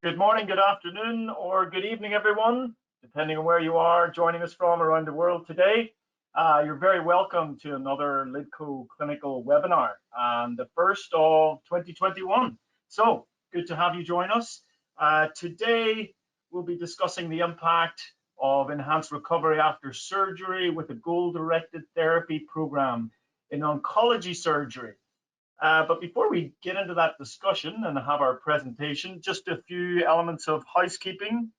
Good morning, good afternoon, or good evening, everyone, depending on where you are joining us from around the world today. You're very welcome to another LiDCO clinical webinar, and the first of 2021. So good to have you join us. Today, we'll be discussing the impact of enhanced recovery after surgery with a goal-directed therapy program in oncology surgery. But before we get into that discussion and have our presentation, just a few elements of housekeeping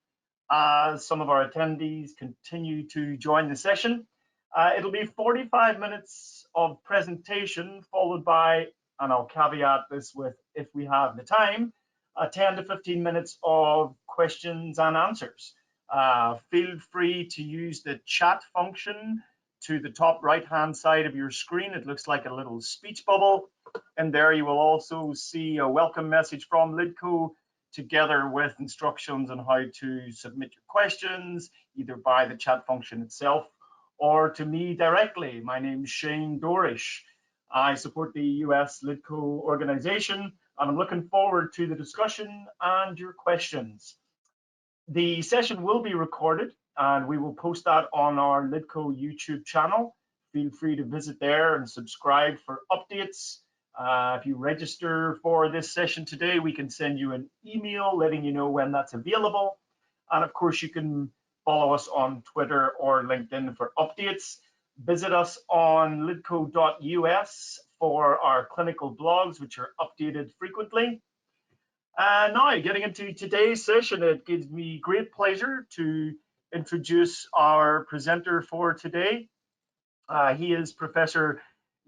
as some of our attendees continue to join the session. It'll be 45 minutes of presentation followed by, and I'll caveat this with if we have the time, 10 to 15 minutes of questions and answers. Feel free to use the chat function to the top right-hand side of your screen. It looks like a little speech bubble. And there you will also see a welcome message from LiDCO together with instructions on how to submit your questions, either by the chat function itself or to me directly. My name is Shane Dorish. I support the US LiDCO organization, and I'm looking forward to the discussion and your questions. The session will be recorded, and we will post that on our LiDCO YouTube channel. Feel free to visit there and subscribe for updates. If you register for this session today, we can send you an email letting you know when that's available. And of course, you can follow us on Twitter or LinkedIn for updates. Visit us on lidco.us for our clinical blogs, which are updated frequently. Now, getting into today's session, it gives me great pleasure to introduce our presenter for today. He is Professor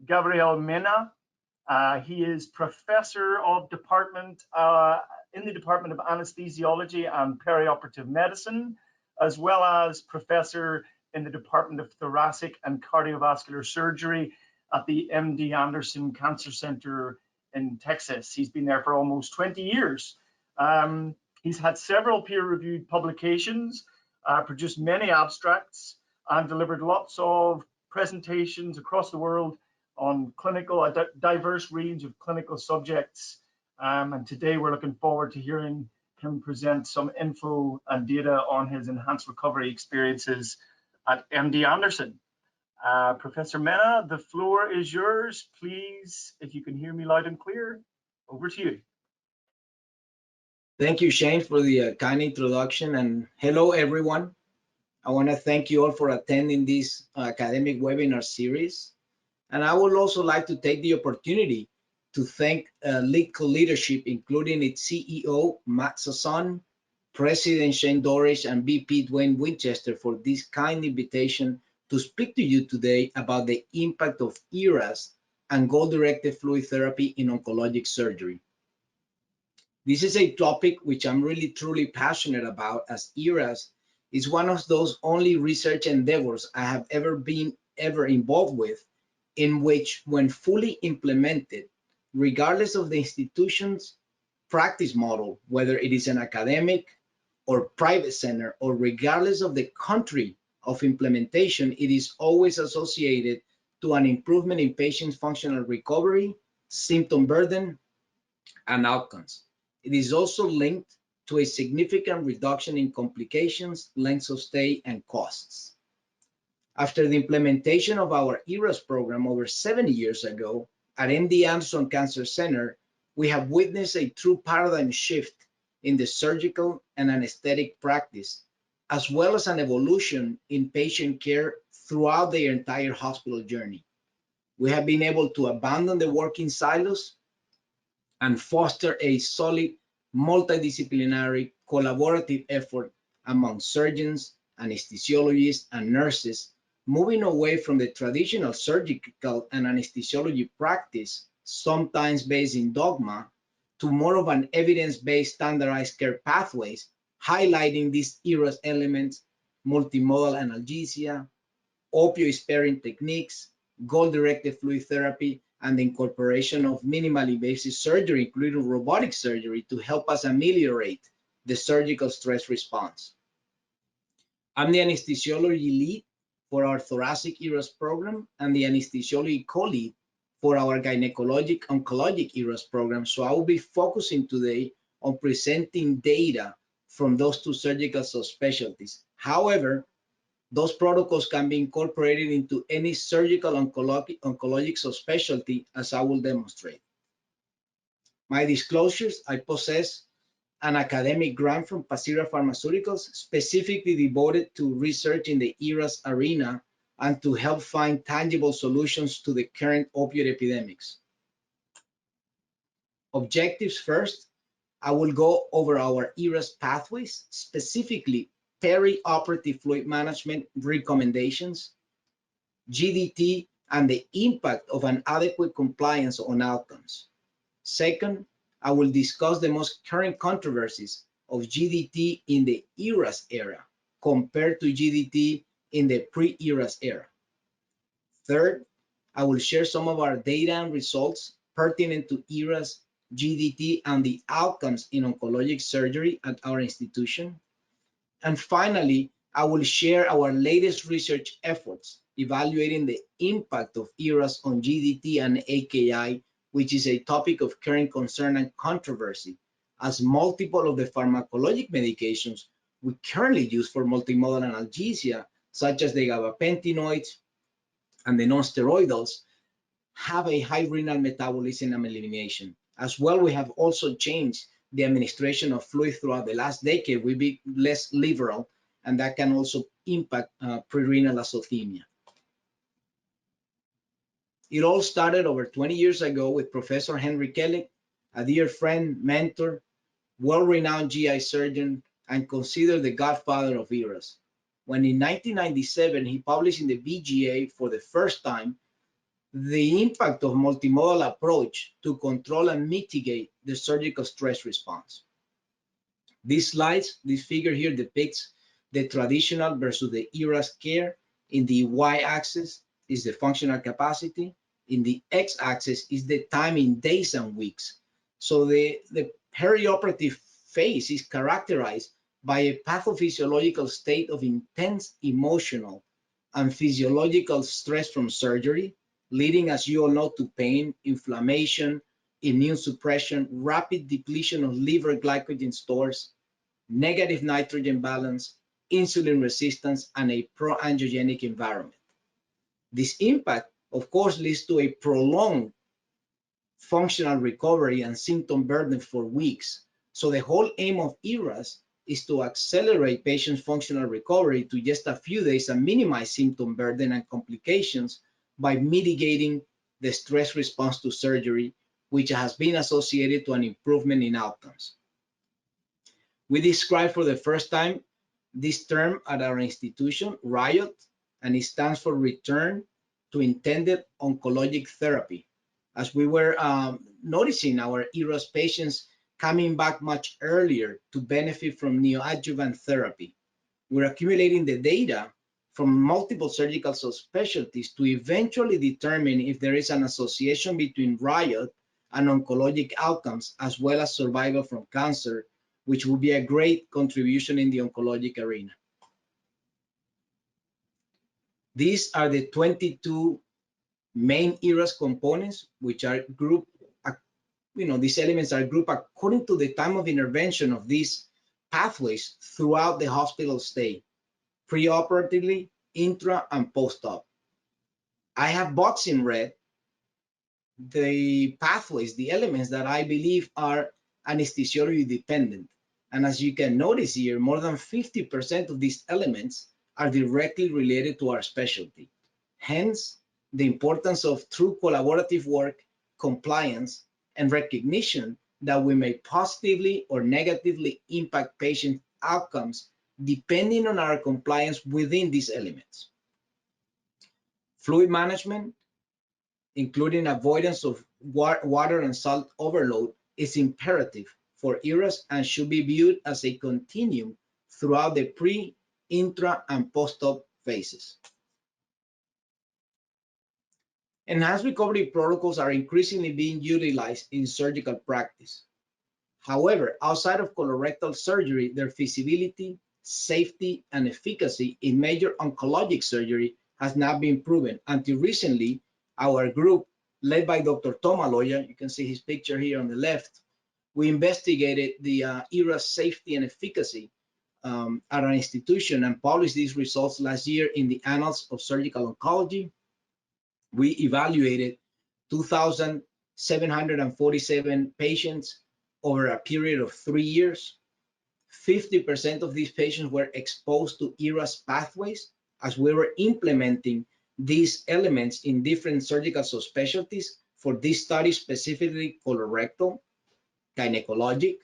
Gabiel Mena. He is professor of in the Department of Anesthesiology and Perioperative Medicine, as well as professor in the Department of Thoracic and Cardiovascular Surgery at the MD Anderson Cancer Center in Texas. He's been there for almost 20 years. He's had several peer-reviewed publications, produced many abstracts, and delivered lots of presentations across the world on a diverse range of clinical subjects. And today we're looking forward to hearing him present some info and data on his enhanced recovery experiences at MD Anderson. Professor Mena, the floor is yours. Please, if you can hear me loud and clear, over to you. Thank you, Shane, for the kind introduction, and hello, everyone. I want to thank you all for attending this academic webinar series. And I would also like to take the opportunity to thank LiDCO leadership, including its CEO, Matt Sasson, President Shane Dorish, and VP Dwayne Winchester for this kind invitation to speak to you today about the impact of ERAS and goal-directed fluid therapy in oncologic surgery. This is a topic which I'm really truly passionate about, as ERAS is one of those only research endeavors I have ever been involved with, in which, when fully implemented, regardless of the institution's practice model, whether it is an academic or private center, or regardless of the country of implementation, it is always associated to an improvement in patients' functional recovery, symptom burden, and outcomes. It is also linked to a significant reduction in complications, lengths of stay, and costs. After the implementation of our ERAS program over 70 years ago at MD Anderson Cancer Center, we have witnessed a true paradigm shift in the surgical and anesthetic practice, as well as an evolution in patient care throughout their entire hospital journey. We have been able to abandon the working silos and foster a solid, multidisciplinary, collaborative effort among surgeons, anesthesiologists, and nurses, moving away from the traditional surgical and anesthesiology practice, sometimes based in dogma, to more of an evidence-based standardized care pathways, highlighting these ERAS elements, multimodal analgesia, opioid-sparing techniques, goal-directed fluid therapy, and the incorporation of minimally invasive surgery, including robotic surgery, to help us ameliorate the surgical stress response. I'm the anesthesiology lead for our thoracic ERAS program and the anesthesiology co-lead for our gynecologic oncologic ERAS program. So I will be focusing today on presenting data from those two surgical subspecialties. However, those protocols can be incorporated into any surgical oncologic subspecialty, as I will demonstrate. My disclosures: I possess an academic grant from Pacira Pharmaceuticals specifically devoted to research in the ERAS arena and to help find tangible solutions to the current opioid epidemics. Objectives: first, I will go over our ERAS pathways, specifically perioperative fluid management recommendations, GDT, and the impact of an adequate compliance on outcomes. Second, I will discuss the most current controversies of GDT in the ERAS era compared to GDT in the pre-ERAS era. Third, I will share some of our data and results pertinent to ERAS, GDT, and the outcomes in oncologic surgery at our institution. And finally, I will share our latest research efforts evaluating the impact of ERAS on GDT and AKI, which is a topic of current concern and controversy, as multiple of the pharmacologic medications we currently use for multimodal analgesia, such as the gabapentinoids and the non-steroidals, have a high renal metabolism and elimination. As well, we have also changed the administration of fluid throughout the last decade. We be less liberal, and that can also impact prerenal azotemia. It all started over 20 years ago with Professor Henry Kelly, a dear friend, mentor, well-renowned GI surgeon, and considered the godfather of ERAS, when in 1997 he published in the BGA for the first time the impact of multimodal approach to control and mitigate the surgical stress response. These slides, this figure here depicts the traditional versus the ERAS care. In the y-axis is the functional capacity. In the x-axis is the time in days and weeks. So the perioperative phase is characterized by a pathophysiological state of intense emotional and physiological stress from surgery, leading, as you all know, to pain, inflammation, immune suppression, rapid depletion of liver glycogen stores, negative nitrogen balance, insulin resistance, and a pro-angiogenic environment. This impact, of course, leads to a prolonged functional recovery and symptom burden for weeks. So the whole aim of ERAS is to accelerate patients' functional recovery to just a few days and minimize symptom burden and complications by mitigating the stress response to surgery, which has been associated to an improvement in outcomes. We described for the first time this term at our institution, RIOT, and it stands for Return to Intended Oncologic Therapy. As we were noticing our ERAS patients coming back much earlier to benefit from neoadjuvant therapy. We're accumulating the data from multiple surgical subspecialties to eventually determine if there is an association between RIOT and oncologic outcomes, as well as survival from cancer, which will be a great contribution in the oncologic arena. These are the 22 main ERAS components, which are grouped, these elements are grouped according to the time of intervention of these pathways throughout the hospital stay, preoperatively, intra, and post-op. I have boxed in red the pathways, the elements that I believe are anesthesiology dependent. And as you can notice here, more than 50% of these elements are directly related to our specialty. Hence, the importance of true collaborative work, compliance, and recognition that we may positively or negatively impact patient outcomes depending on our compliance within these elements. Fluid management, including avoidance of water and salt overload, is imperative for ERAS and should be viewed as a continuum throughout the pre, intra, and post-op phases. Enhanced recovery protocols are increasingly being utilized in surgical practice. However, outside of colorectal surgery, their feasibility, safety, and efficacy in major oncologic surgery has not been proven. Until recently, our group, led by Dr. Tom Aloya, you can see his picture here on the left, we investigated the ERAS safety and efficacy at our institution and published these results last year in the Annals of Surgical Oncology. We evaluated 2,747 patients over a period of 3 years. 50% of these patients were exposed to ERAS pathways as we were implementing these elements in different surgical subspecialties. For this study, specifically colorectal, gynecologic,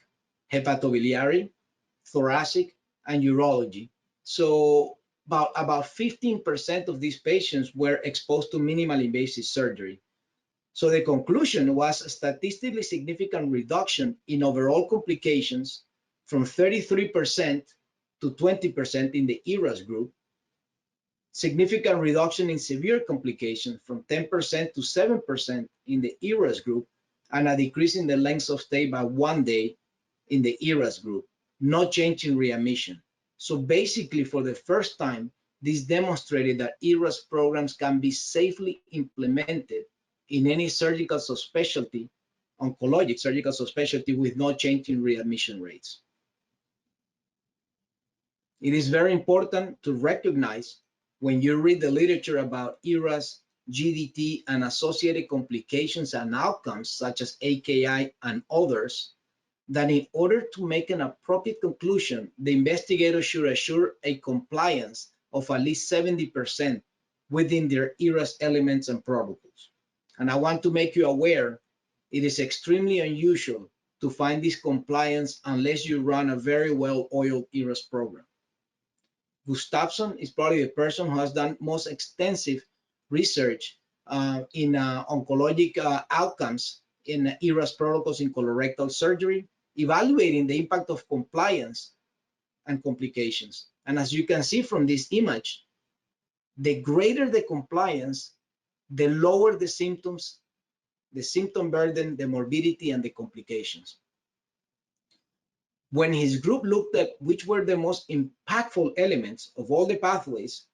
hepatobiliary, thoracic, and urology. So about 15% of these patients were exposed to minimal invasive surgery. So the conclusion was a statistically significant reduction in overall complications from 33% to 20% in the ERAS group, significant reduction in severe complications from 10% to 7% in the ERAS group, and a decrease in the length of stay by 1 day in the ERAS group, no change in readmission. So basically, for the first time, this demonstrated that ERAS programs can be safely implemented in any surgical subspecialty, oncologic surgical subspecialty, with no change in readmission rates. It is very important to recognize when you read the literature about ERAS, GDT, and associated complications and outcomes such as AKI and others, that in order to make an appropriate conclusion, the investigator should assure a compliance of at least 70% within their ERAS elements and protocols. And I want to make you aware, it is extremely unusual to find this compliance unless you run a very well-oiled ERAS program. Gustafsson is probably the person who has done most extensive research in oncologic outcomes in ERAS protocols in colorectal surgery, evaluating the impact of compliance and complications. And as you can see from this image, the greater the compliance, the lower the symptoms, the symptom burden, the morbidity, and the complications. When his group looked at which were the most impactful elements of all the pathways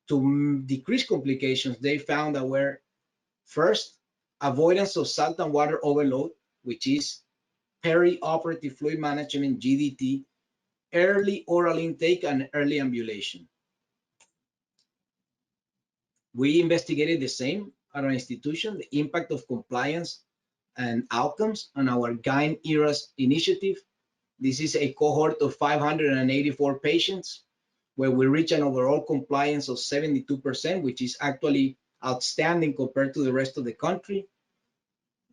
to decrease complications, they found that were first, avoidance of salt and water overload, which is perioperative fluid management, GDT, early oral intake, and early ambulation. We investigated the same at our institution, the impact of compliance and outcomes on our Gyn ERAS initiative. This is a cohort of 584 patients where we reach an overall compliance of 72%, which is actually outstanding compared to the rest of the country.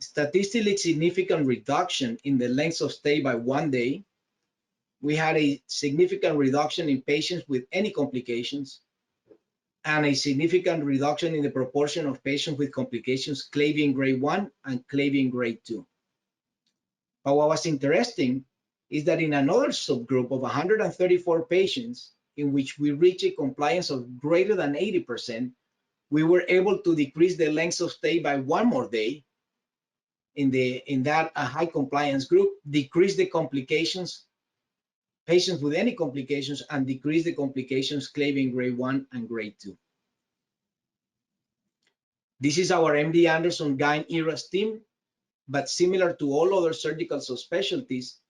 Statistically significant reduction in the length of stay by 1 day. We had a significant reduction in patients with any complications, and a significant reduction in the proportion of patients with complications claving grade 1 and claving grade 2. But what was interesting is that in another subgroup of 134 patients in which we reached a compliance of greater than 80%, we were able to decrease the length of stay by 1 more day in that high compliance group, decrease the complications, patients with any complications, and decrease the complications claving grade 1 and grade 2. This is our MD Anderson Gyn ERAS team, but similar to all other surgical subspecialties,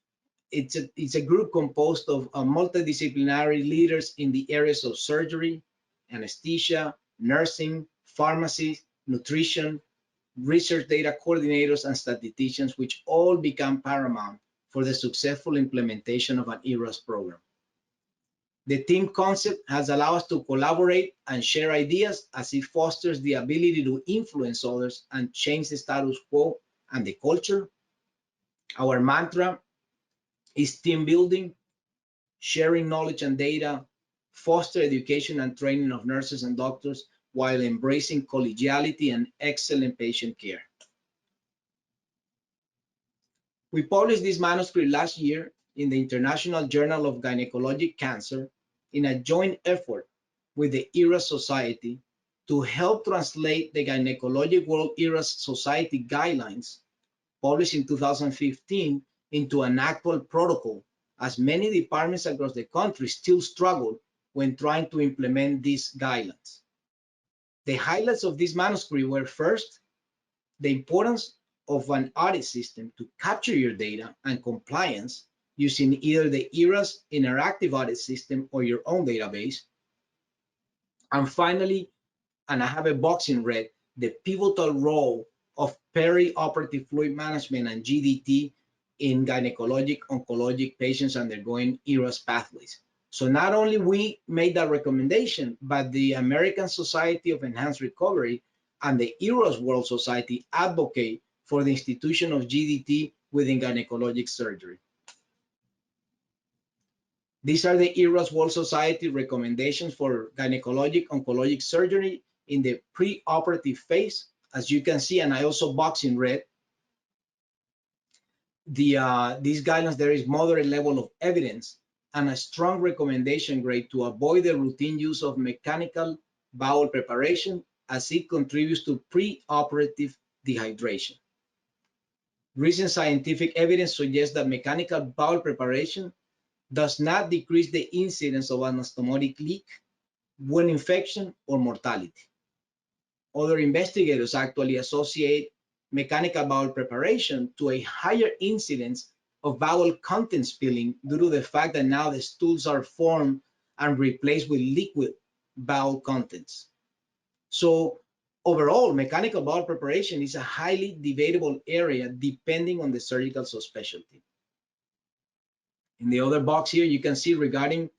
it's a group composed of multidisciplinary leaders in the areas of surgery, anesthesia, nursing, pharmacy, nutrition, research data coordinators, and statisticians, which all become paramount for the successful implementation of an ERAS program. The team concept has allowed us to collaborate and share ideas as it fosters the ability to influence others and change the status quo and the culture. Our mantra is team building, sharing knowledge and data, foster education and training of nurses and doctors while embracing collegiality and excellent patient care. We published this manuscript last year in the International Journal of Gynecologic Cancer in a joint effort with the ERAS Society to help translate the Gynecologic World ERAS Society guidelines, published in 2015, into an actual protocol, as many departments across the country still struggle when trying to implement these guidelines. The highlights of this manuscript were first, the importance of an audit system to capture your data and compliance using either the ERAS interactive audit system or your own database. And finally, and I have a box in red, the pivotal role of perioperative fluid management and GDT in gynecologic oncologic patients undergoing ERAS pathways. So not only we made that recommendation, but the American Society of Enhanced Recovery and the ERAS World Society advocate for the institution of GDT within gynecologic surgery. These are the ERAS World Society recommendations for gynecologic oncologic surgery in the preoperative phase. As you can see, and I also box in red, these guidelines, there is moderate level of evidence and a strong recommendation grade to avoid the routine use of mechanical bowel preparation as it contributes to preoperative dehydration. Recent scientific evidence suggests that mechanical bowel preparation does not decrease the incidence of anastomotic leak, wound infection, or mortality. Other investigators actually associate mechanical bowel preparation to a higher incidence of bowel content spilling due to the fact that now the stools are formed and replaced with liquid bowel contents. So overall, mechanical bowel preparation is a highly debatable area depending on the surgical subspecialty. In the other box here, you can see regarding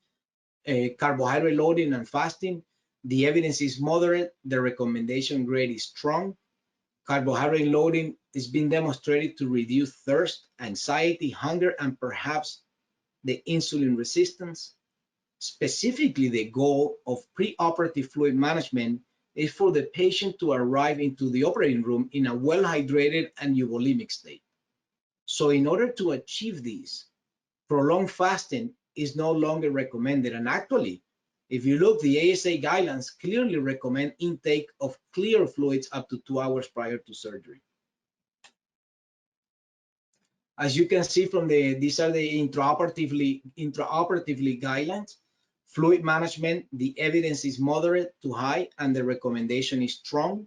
carbohydrate loading and fasting, the evidence is moderate, the recommendation grade is strong. Carbohydrate loading is being demonstrated to reduce thirst, anxiety, hunger, and perhaps the insulin resistance. Specifically, the goal of preoperative fluid management is for the patient to arrive into the operating room in a well-hydrated and euvolemic state. So in order to achieve this, prolonged fasting is no longer recommended. And actually, if you look, the ASA guidelines clearly recommend intake of clear fluids up to 2 hours prior to surgery. As you can see from these are the intraoperatively guidelines. Fluid management, the evidence is moderate to high and the recommendation is strong.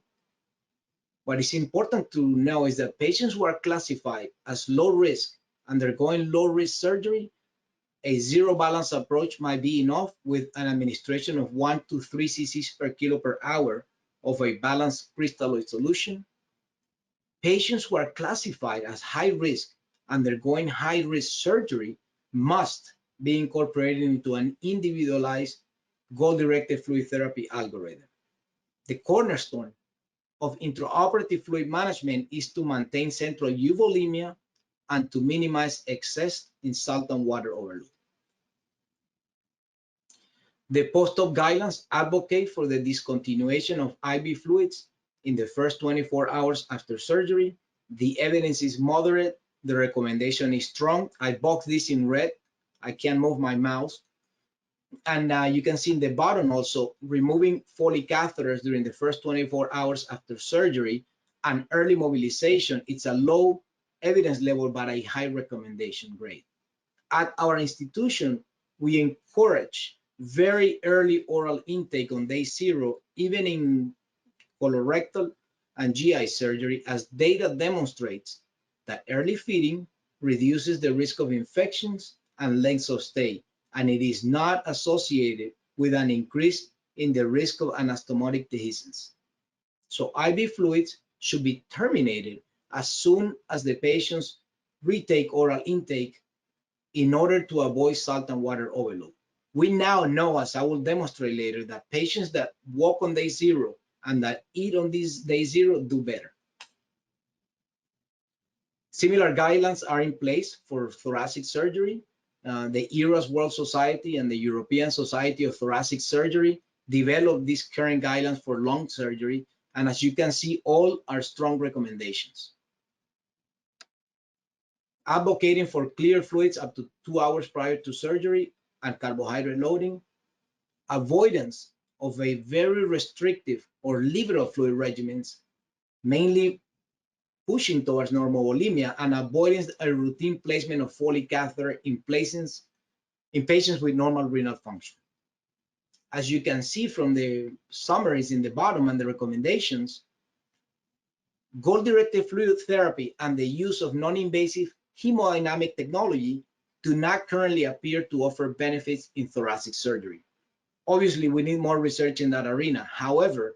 What is important to know is that patients who are classified as low risk undergoing low risk surgery, a zero balance approach might be enough with an administration of 1 to 3 cc's per kilo per hour of a balanced crystalloid solution. Patients who are classified as high risk undergoing high risk surgery must be incorporated into an individualized goal-directed fluid therapy algorithm. The cornerstone of intraoperative fluid management is to maintain central euvolemia and to minimize excess in salt and water overload. The post-op guidelines advocate for the discontinuation of IV fluids in the first 24 hours after surgery. The evidence is moderate. The recommendation is strong. I boxed this in red. I can't move my mouse. And you can see in the bottom also, removing Foley catheters during the first 24 hours after surgery and early mobilization. It's a low evidence level, but a high recommendation grade. At our institution, we encourage very early oral intake on day 0, even in colorectal and GI surgery, as data demonstrates that early feeding reduces the risk of infections and length of stay, and it is not associated with an increase in the risk of anastomotic dehiscence. So IV fluids should be terminated as soon as the patients retake oral intake in order to avoid salt and water overload. We now know, as I will demonstrate later, that patients that walk on day 0 and that eat on this day 0 do better. Similar guidelines are in place for thoracic surgery. The ERAS World Society and the European Society of Thoracic Surgery developed these current guidelines for lung surgery, and as you can see, all are strong recommendations. Advocating for clear fluids up to 2 hours prior to surgery and carbohydrate loading, avoidance of a very restrictive or liberal fluid regimens, mainly pushing towards normovolemia, and avoidance a routine placement of Foley catheter in patients with normal renal function. As you can see from the summaries in the bottom and the recommendations, Goal-directed fluid therapy and the use of non-invasive hemodynamic technology do not currently appear to offer benefits in thoracic surgery. Obviously, we need more research in that arena. However,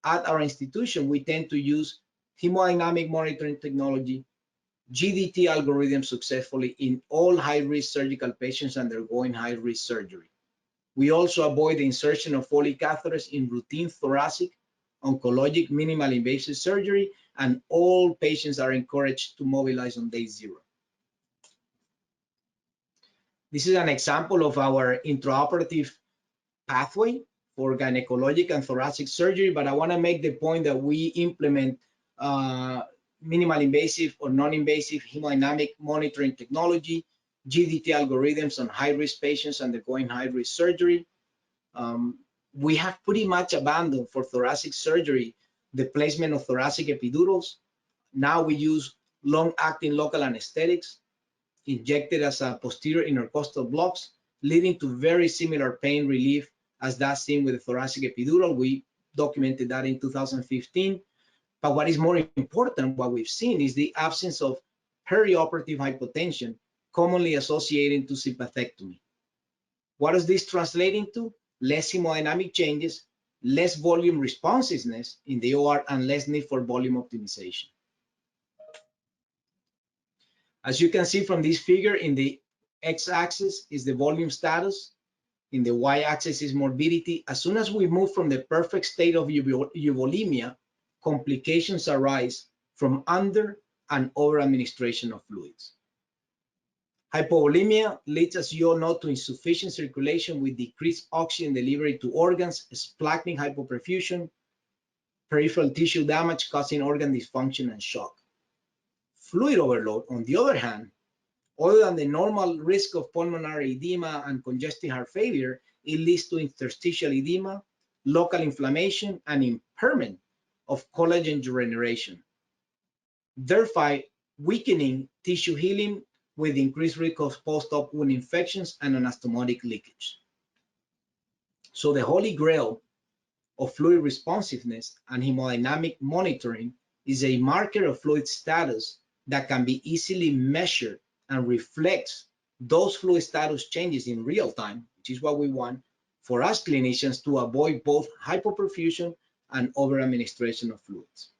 at our institution, we tend to use hemodynamic monitoring technology, GDT algorithms successfully in all high-risk surgical patients undergoing high-risk surgery. We also avoid the insertion of Foley catheters in routine thoracic, oncologic, minimal invasive surgery, and all patients are encouraged to mobilize on day 0. This is an example of our intraoperative pathway for gynecologic and thoracic surgery, but I want to make the point that we implement minimal invasive or non-invasive hemodynamic monitoring technology, GDT algorithms on high-risk patients undergoing high-risk surgery. We have pretty much abandoned for thoracic surgery the placement of thoracic epidurals. Now we use long-acting local anesthetics injected as a posterior intercostal blocks, leading to very similar pain relief as that seen with the thoracic epidural. We documented that in 2015. But what is more important, what we've seen is the absence of perioperative hypotension commonly associated to sympathectomy. What does this translate into? Less hemodynamic changes, less volume responsiveness in the OR, and less need for volume optimization. As you can see from this figure, in the x-axis is the volume status, in the y-axis is morbidity. As soon as we move from the perfect state of euvolemia, complications arise from under and over administration of fluids. Hypovolemia leads, as you all know, to insufficient circulation with decreased oxygen delivery to organs, splachnic hypoperfusion, peripheral tissue damage causing organ dysfunction and shock. Fluid overload, on the other hand, other than the normal risk of pulmonary edema and congestive heart failure, it leads to interstitial edema, local inflammation, and impairment of collagen regeneration, thereby weakening tissue healing with increased risk of post-op wound infections and anastomotic leakage. So the holy grail of fluid responsiveness and hemodynamic monitoring is a marker of fluid status that can be easily measured and reflects those fluid status changes in real time, which is what we want for us clinicians to avoid both hypoperfusion and over-administration of fluids.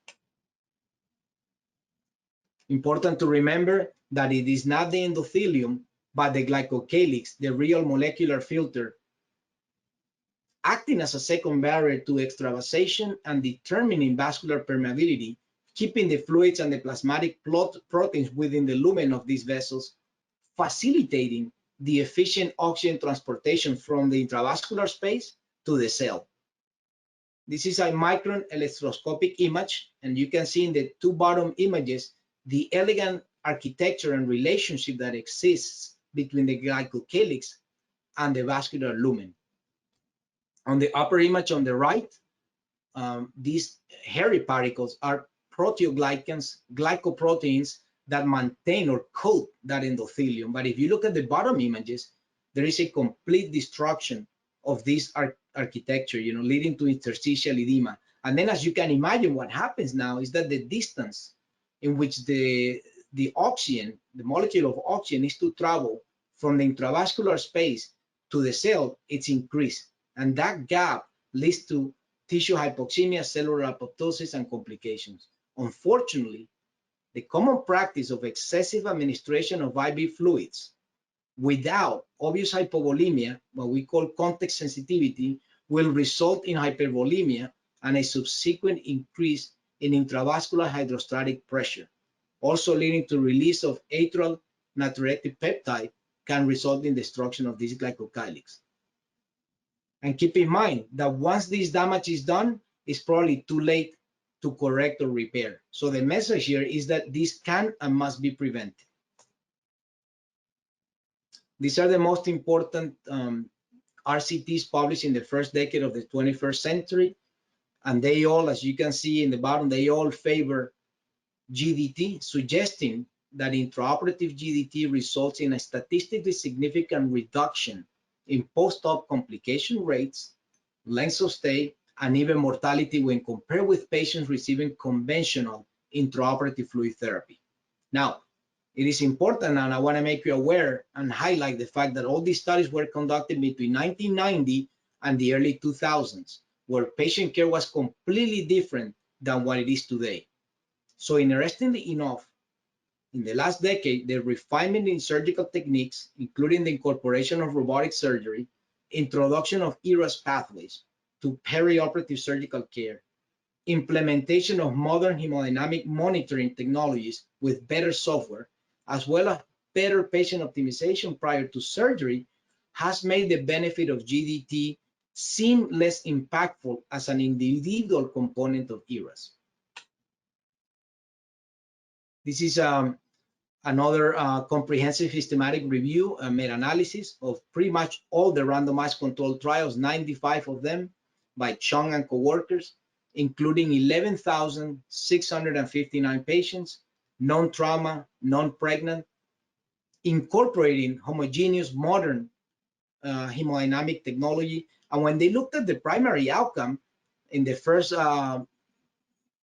Important to remember that it is not the endothelium, but the glycocalyx, the real molecular filter, acting as a second barrier to extravasation and determining vascular permeability, keeping the fluids and the plasmatic proteins within the lumen of these vessels, facilitating the efficient oxygen transportation from the intravascular space to the cell. This is a micron electroscopic image, and you can see in the two bottom images the elegant architecture and relationship that exists between the glycocalyx and the vascular lumen. On the upper image on the right, these hairy particles are proteoglycans, glycoproteins that maintain or coat that endothelium. But if you look at the bottom images, there is a complete destruction of this architecture, leading to interstitial edema. And then, as you can imagine, what happens now is that the distance in which the oxygen, the molecule of oxygen, is to travel from the intravascular space to the cell, it's increased. And that gap leads to tissue hypoxemia, cellular apoptosis, and complications. Unfortunately, the common practice of excessive administration of IV fluids without obvious hypovolemia, what we call context sensitivity, will result in hypervolemia and a subsequent increase in intravascular hydrostatic pressure, also leading to release of atrial natriuretic peptide, can result in destruction of this glycocalyx. And keep in mind that once this damage is done, it's probably too late to correct or repair. So the message here is that this can and must be prevented. These are the most important RCTs published in the first decade of the 21st century. And they all, as you can see in the bottom, they all favor GDT, suggesting that intraoperative GDT results in a statistically significant reduction in post-op complication rates, length of stay, and even mortality when compared with patients receiving conventional intraoperative fluid therapy. Now, it is important, and I want to make you aware and highlight the fact that all these studies were conducted between 1990 and the early 2000s, where patient care was completely different than what it is today. So interestingly enough, in the last decade, the refinement in surgical techniques, including the incorporation of robotic surgery, introduction of ERAS pathways to perioperative surgical care, implementation of modern hemodynamic monitoring technologies with better software, as well as better patient optimization prior to surgery, has made the benefit of GDT seem less impactful as an individual component of ERAS. This is another comprehensive systematic review and meta-analysis of pretty much all the randomized controlled trials, 95 of them by Chung and coworkers, including 11,659 patients, non-trauma, non-pregnant, incorporating homogeneous modern hemodynamic technology. And when they looked at the primary outcome in the first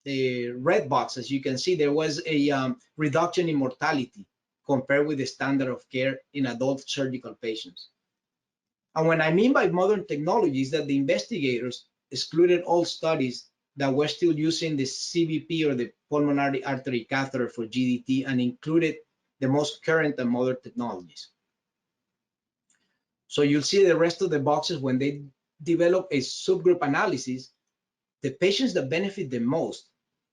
the red box, as you can see, there was a reduction in mortality compared with the standard of care in adult surgical patients. And what I mean by modern technology is that the investigators excluded all studies that were still using the CVP or the pulmonary artery catheter for GDT and included the most current and modern technologies. So you'll see the rest of the boxes when they develop a subgroup analysis, the patients that benefit the most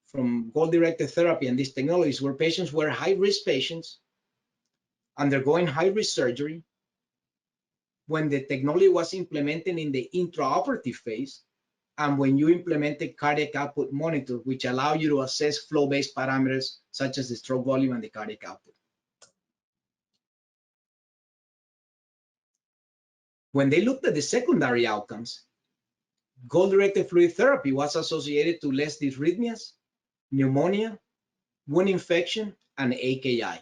from goal-directed therapy and these technologies were patients who were high-risk patients undergoing high-risk surgery when the technology was implemented in the intraoperative phase and when you implemented cardiac output monitor, which allow you to assess flow-based parameters such as the stroke volume and the cardiac output. When they looked at the secondary outcomes, goal-directed fluid therapy was associated to less dysrhythmias, pneumonia, wound infection, and AKI.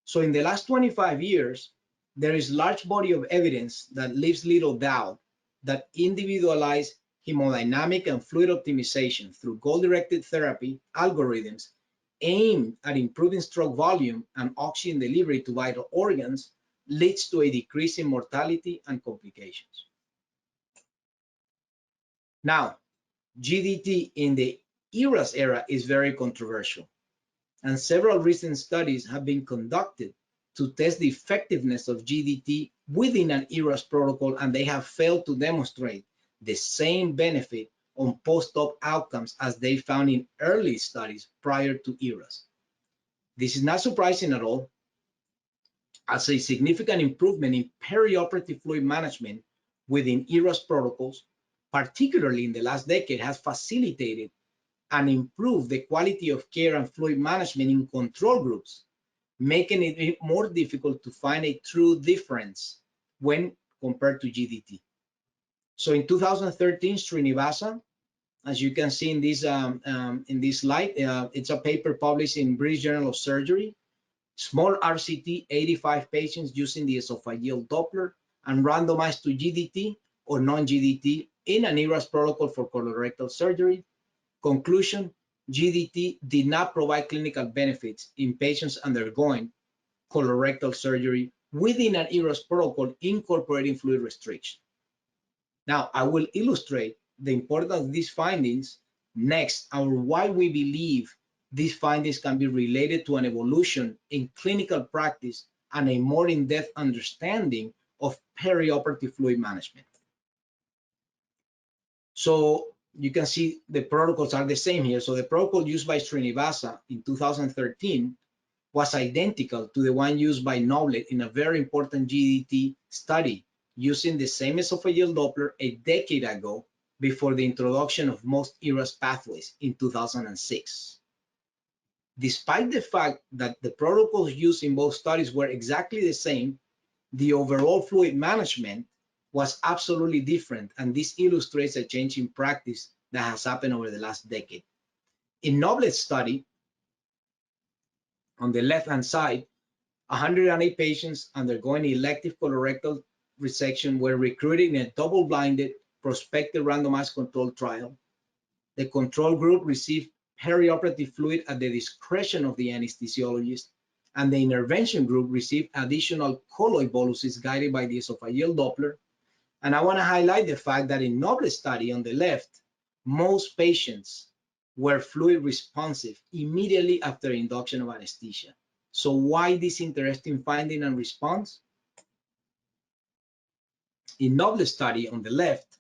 So in the last 25 years, there is large body of evidence that leaves little doubt that individualized hemodynamic and fluid optimization through goal-directed therapy algorithms aimed at improving stroke volume and oxygen delivery to vital organs leads to a decrease in mortality and complications. Now, GDT in the ERAS era is very controversial, and several recent studies have been conducted to test the effectiveness of GDT within an ERAS protocol, and they have failed to demonstrate the same benefit on post-op outcomes as they found in early studies prior to ERAS. This is not surprising at all, as a significant improvement in perioperative fluid management within ERAS protocols, particularly in the last decade, has facilitated and improved the quality of care and fluid management in control groups, making it more difficult to find a true difference when compared to GDT. So in 2013, Srinivasa, as you can see in this slide, it's a paper published in British Journal of Surgery, small RCT, 85 patients using the esophageal Doppler and randomized to GDT or non-GDT in an ERAS protocol for colorectal surgery. Conclusion, GDT did not provide clinical benefits in patients undergoing colorectal surgery within an ERAS protocol incorporating fluid restriction. Now, I will illustrate the importance of these findings next and why we believe these findings can be related to an evolution in clinical practice and a more in-depth understanding of perioperative fluid management. So you can see the protocols are the same here. So the protocol used by Srinivasa in 2013 was identical to the one used by Noblet in a very important GDT study using the same esophageal Doppler a decade ago before the introduction of most ERAS pathways in 2006. Despite the fact that the protocols used in both studies were exactly the same, the overall fluid management was absolutely different, and this illustrates a change in practice that has happened over the last decade. In Noblet's study, on the left-hand side, 108 patients undergoing elective colorectal resection were recruited in a double-blinded, prospective randomized controlled trial. The control group received perioperative fluid at the discretion of the anesthesiologist, and the intervention group received additional colloid boluses guided by the esophageal Doppler. And I want to highlight the fact that in Noble study on the left, most patients were fluid responsive immediately after induction of anesthesia. So why this interesting finding and response? In Noble study on the left,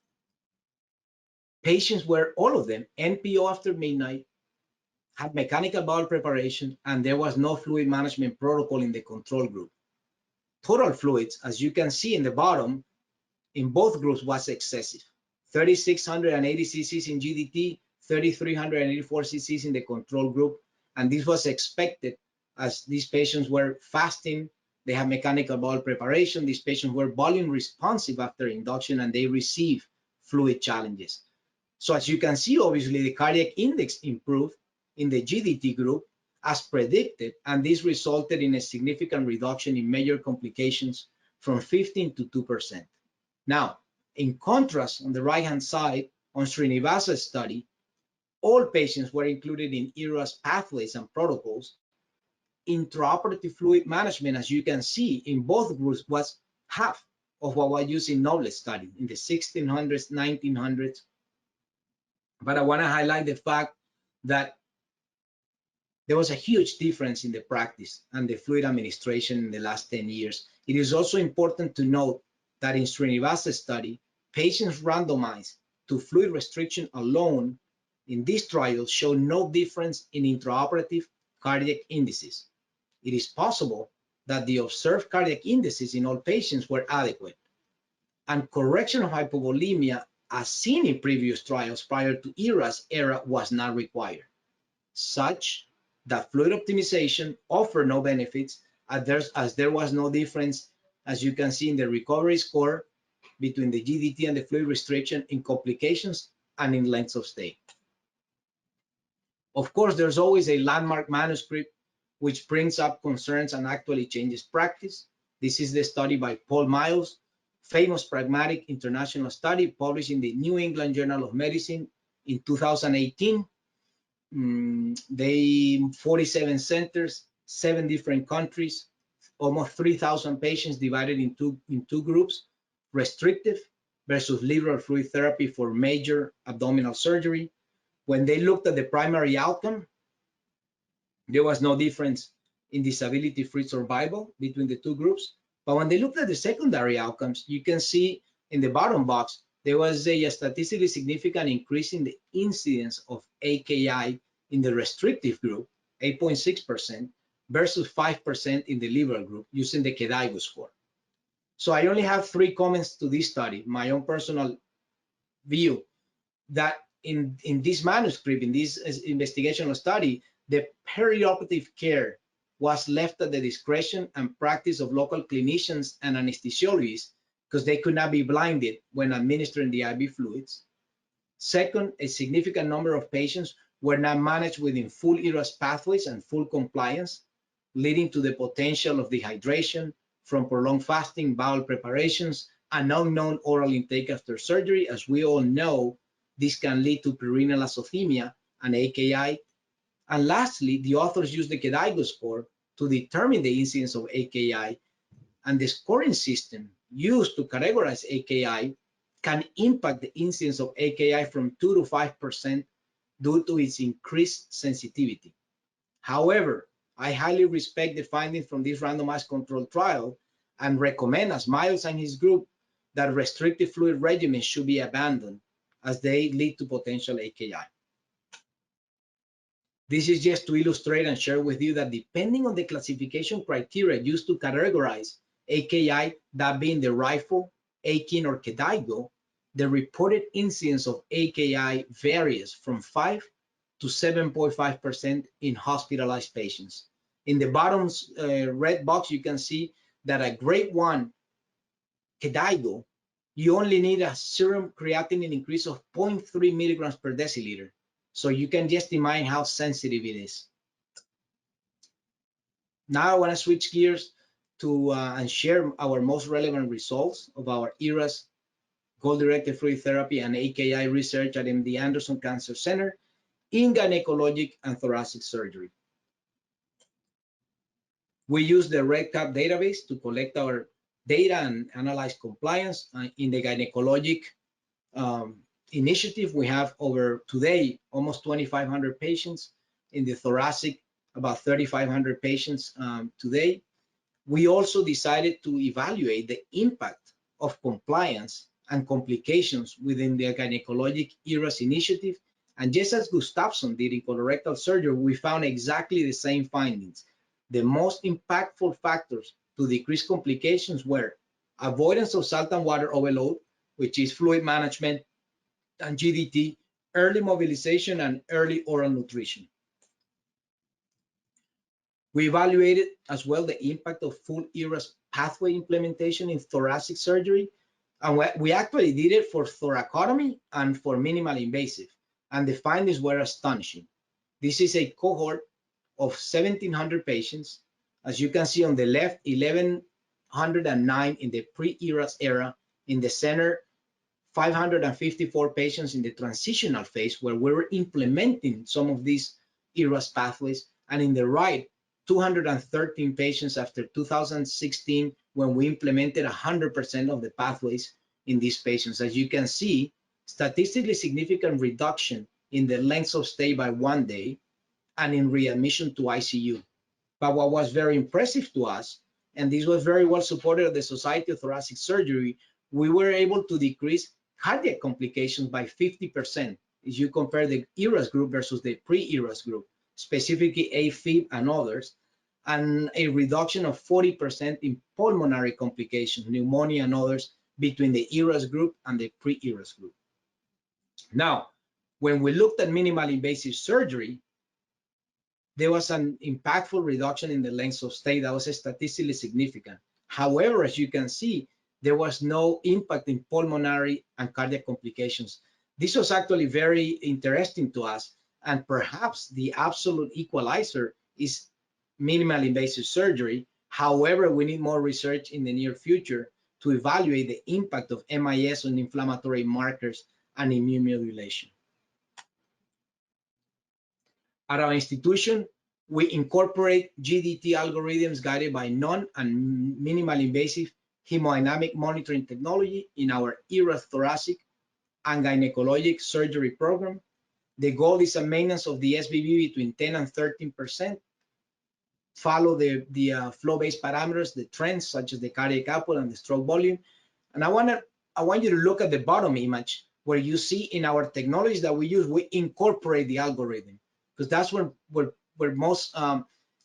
patients were, all of them, NPO after midnight, had mechanical bowel preparation, and there was no fluid management protocol in the control group. Total fluids, as you can see in the bottom, in both groups was excessive. 3,680 cc's in GDT, 3,384 cc's in the control group, and this was expected as these patients were fasting, they have mechanical bowel preparation, these patients were volume responsive after induction, and they receive fluid challenges. So as you can see, obviously the cardiac index improved in the GDT group as predicted, and this resulted in a significant reduction in major complications from 15 to 2%. Now, in contrast, on the right-hand side, on Srinivasa's study, all patients were included in ERAS pathways and protocols. Intraoperative fluid management, as you can see, in both groups was half of what was used in Noble study in the 1600s, 1900s. But I want to highlight the fact that there was a huge difference in the practice and the fluid administration in the last 10 years. It is also important to note that in Srinivasa's study, patients randomized to fluid restriction alone in this trial showed no difference in intraoperative cardiac indices. It is possible that the observed cardiac indices in all patients were adequate, and correction of hypovolemia as seen in previous trials prior to ERAS era was not required, such that fluid optimization offered no benefits as there was no difference, as you can see in the recovery score, between the GDT and the fluid restriction in complications and in length of stay. Of course, there's always a landmark manuscript which brings up concerns and actually changes practice. This is the study by Paul Miles, famous pragmatic international study published in the New England Journal of Medicine in 2018. 47 centers, 7 different countries, almost 3,000 patients divided in two groups, restrictive versus liberal fluid therapy for major abdominal surgery. When they looked at the primary outcome, there was no difference in disability-free survival between the two groups. But when they looked at the secondary outcomes, you can see in the bottom box, there was a statistically significant increase in the incidence of AKI in the restrictive group, 8.6%, versus 5% in the liberal group using the KDIGO score. So I only have 3 comments to this study, my own personal view, that in this manuscript, in this investigational study, the perioperative care was left at the discretion and practice of local clinicians and anesthesiologists because they could not be blinded when administering the IV fluids. Second, a significant number of patients were not managed within full ERAS pathways and full compliance, leading to the potential of dehydration from prolonged fasting, bowel preparations, and unknown oral intake after surgery. As we all know, this can lead to perirenal azothemia and AKI. And lastly, the authors used the KDIGO score to determine the incidence of AKI, and the scoring system used to categorize AKI can impact the incidence of AKI from 2 to 5% due to its increased sensitivity. However, I highly respect the findings from this randomized controlled trial and recommend, as Miles and his group, that restrictive fluid regimens should be abandoned as they lead to potential AKI. This is just to illustrate and share with you that depending on the classification criteria used to categorize AKI, that being the RIFLE, AKIN, or KDIGO, the reported incidence of AKI varies from 5 to 7.5% in hospitalized patients. In the bottom red box, you can see that at grade 1 KDIGO, you only need a serum creatinine increase of 0.3 milligrams per deciliter. So you can just imagine how sensitive it is. Now I want to switch gears to and share our most relevant results of our ERAS goal-directed fluid therapy and AKI research at MD Anderson Cancer Center in gynecologic and thoracic surgery. We use the REDCap database to collect our data and analyze compliance. In the gynecologic initiative, we have over today almost 2,500 patients. In the thoracic, about 3,500 patients today. We also decided to evaluate the impact of compliance and complications within the gynecologic ERAS initiative. And just as Gustafsson did in colorectal surgery, we found exactly the same findings. The most impactful factors to decrease complications were avoidance of salt and water overload, which is fluid management and GDT, early mobilization, and early oral nutrition. We evaluated as well the impact of full ERAS pathway implementation in thoracic surgery. And we actually did it for thoracotomy and for minimal invasive. And the findings were astonishing. This is a cohort of 1,700 patients. As you can see on the left, 1,109 in the pre-ERAS era. In the center, 554 patients in the transitional phase where we were implementing some of these ERAS pathways. And in the right, 213 patients after 2016 when we implemented 100% of the pathways in these patients. As you can see, statistically significant reduction in the length of stay by 1 day and in readmission to ICU. But what was very impressive to us, and this was very well supported at the Society of Thoracic Surgery, we were able to decrease cardiac complications by 50% as you compare the ERAS group versus the pre-ERAS group, specifically AFib and others, and a reduction of 40% in pulmonary complications, pneumonia and others, between the ERAS group and the pre-ERAS group. Now, when we looked at minimal invasive surgery, there was an impactful reduction in the length of stay that was statistically significant. However, as you can see, there was no impact in pulmonary and cardiac complications. This was actually very interesting to us, and perhaps the absolute equalizer is minimal invasive surgery. However, we need more research in the near future to evaluate the impact of MIS on inflammatory markers and immune modulation. At our institution, we incorporate GDT algorithms guided by non and minimal invasive hemodynamic monitoring technology in our ERAS thoracic and gynecologic surgery program. The goal is a maintenance of the SBB between 10 and 13%. Follow the flow-based parameters, the trends such as the cardiac output and the stroke volume. And I want you to look at the bottom image where you see in our technologies that we use, we incorporate the algorithm, because that's where most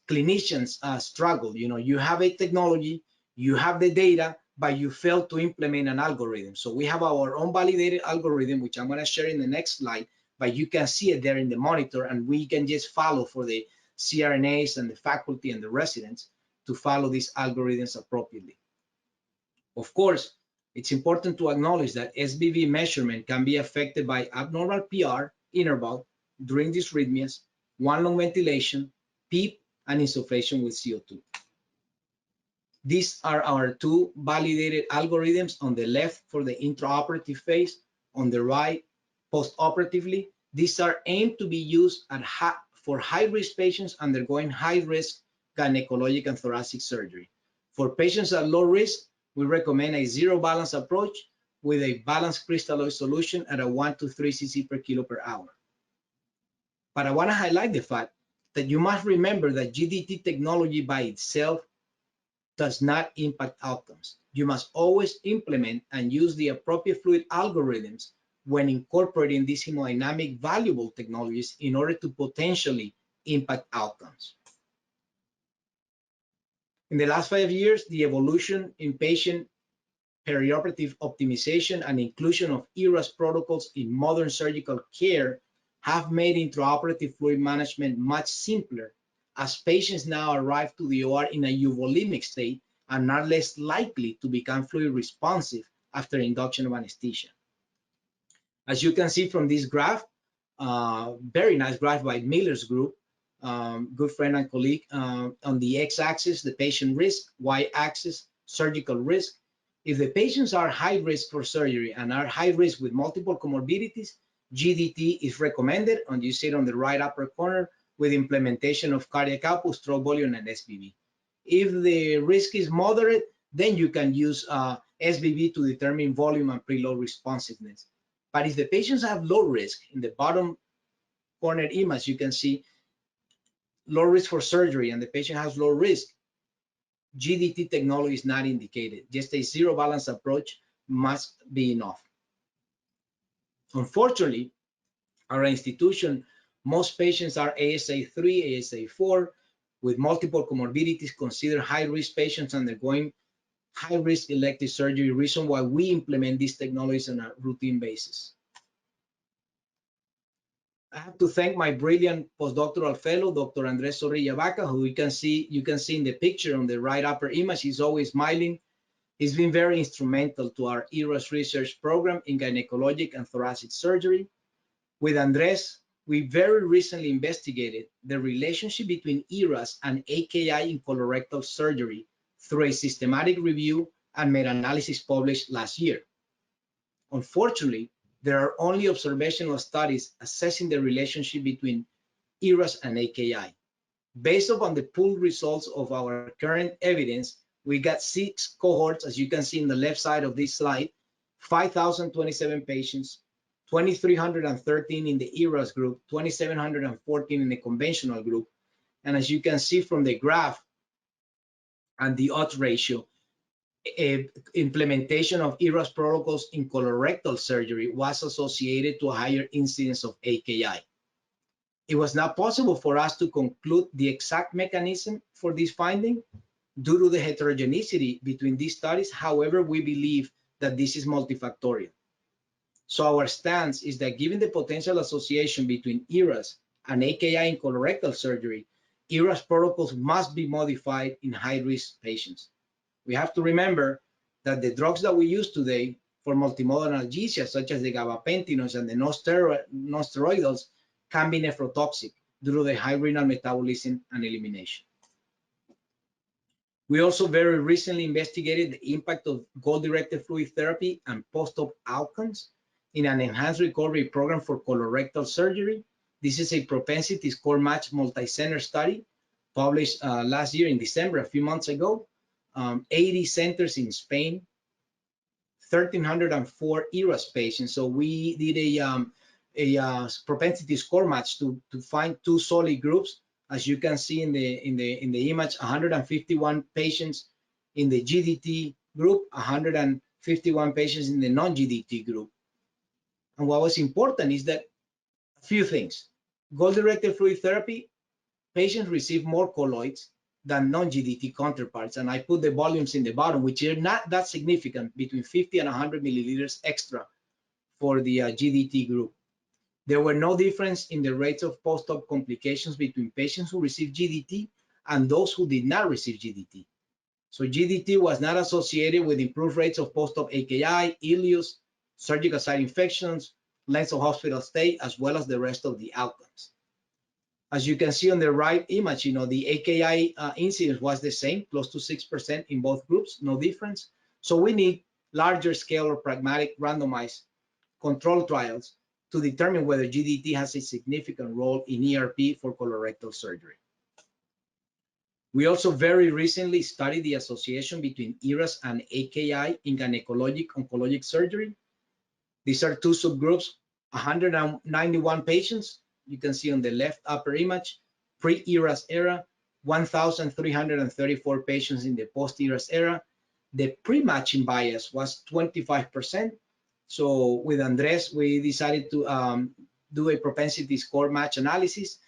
clinicians struggle. You know, you have a technology, you have the data, but you fail to implement an algorithm. So we have our own validated algorithm, which I'm going to share in the next slide, but you can see it there in the monitor, and we can just follow for the CRNAs and the faculty and the residents to follow these algorithms appropriately. Of course, it's important to acknowledge that SBB measurement can be affected by abnormal PR interval during dysrhythmias, one lung ventilation, PEEP, and insufflation with CO2. These are our two validated algorithms on the left for the intraoperative phase, on the right post-operatively. These are aimed to be used for high-risk patients undergoing high-risk gynecologic and thoracic surgery. For patients at low risk, we recommend a zero balance approach with a balanced crystalloid solution at a 1 to 3 cc per kilo per hour. But I want to highlight the fact that you must remember that GDT technology by itself does not impact outcomes. You must always implement and use the appropriate fluid algorithms when incorporating these hemodynamic valuable technologies in order to potentially impact outcomes. In the last 5 years, the evolution in patient perioperative optimization and inclusion of ERAS protocols in modern surgical care have made intraoperative fluid management much simpler, as patients now arrive to the OR in a euvolemic state and are less likely to become fluid responsive after induction of anesthesia. As you can see from this graph, very nice graph by Miller's group, good friend and colleague, on the x-axis, the patient risk, y-axis, surgical risk. If the patients are high risk for surgery and are high risk with multiple comorbidities, GDT is recommended, and you see it on the right upper corner with implementation of cardiac output, stroke volume, and SBV. If the risk is moderate, then you can use SBV to determine volume and preload responsiveness. But if the patients have low risk, in the bottom corner image, you can see low risk for surgery and the patient has low risk, GDT technology is not indicated. Just a zero balance approach must be enough. Unfortunately, our institution, most patients are ASA3, ASA4 with multiple comorbidities, considered high-risk patients undergoing high-risk elective surgery, reason why we implement these technologies on a routine basis. I have to thank my brilliant postdoctoral fellow, Dr. Andres Zorrilla Vaca, who you can see in the picture on the right upper image. He's always smiling. He's been very instrumental to our ERAS research program in gynecologic and thoracic surgery. With Andres, we very recently investigated the relationship between ERAS and AKI in colorectal surgery through a systematic review and meta-analysis published last year. Unfortunately, there are only observational studies assessing the relationship between ERAS and AKI. Based upon the pooled results of our current evidence, we got 6 cohorts, as you can see in the left side of this slide, 5,027 patients, 2,313 in the ERAS group, 2,714 in the conventional group. And as you can see from the graph and the odds ratio, implementation of ERAS protocols in colorectal surgery was associated to a higher incidence of AKI. It was not possible for us to conclude the exact mechanism for this finding due to the heterogeneity between these studies. However, we believe that this is multifactorial. So our stance is that given the potential association between ERAS and AKI in colorectal surgery, ERAS protocols must be modified in high-risk patients. We have to remember that the drugs that we use today for multimodal analgesia, such as the gabapentinoids and the non-steroidals, can be nephrotoxic due to the high renal metabolism and elimination. We also very recently investigated the impact of goal-directed fluid therapy and post-op outcomes in an enhanced recovery program for colorectal surgery. This is a propensity score match multi-center study published last year in December, a few months ago. 80 centers in Spain, 1,304 ERAS patients. So we did a propensity score match to find 2 solid groups. As you can see in the image, 151 patients in the GDT group, 151 patients in the non-GDT group. And what was important is that a few things. Goal-directed fluid therapy, patients receive more colloids than non-GDT counterparts. And I put the volumes in the bottom, which are not that significant, between 50 and 100 milliliters extra for the GDT group. There were no difference in the rates of post-op complications between patients who received GDT and those who did not receive GDT. So GDT was not associated with improved rates of post-op AKI, ileus, surgical site infections, length of hospital stay, as well as the rest of the outcomes. As you can see on the right image, the AKI incidence was the same, close to 6% in both groups, no difference. So we need larger scale or pragmatic randomized control trials to determine whether GDT has a significant role in ERP for colorectal surgery. We also very recently studied the association between ERAS and AKI in gynecologic oncologic surgery. These are 2 subgroups, 191 patients. You can see on the left upper image, pre-ERAS era, 1,334 patients in the post-ERAS era. The pre-matching bias was 25%. So with Andres, we decided to do a propensity score match analysis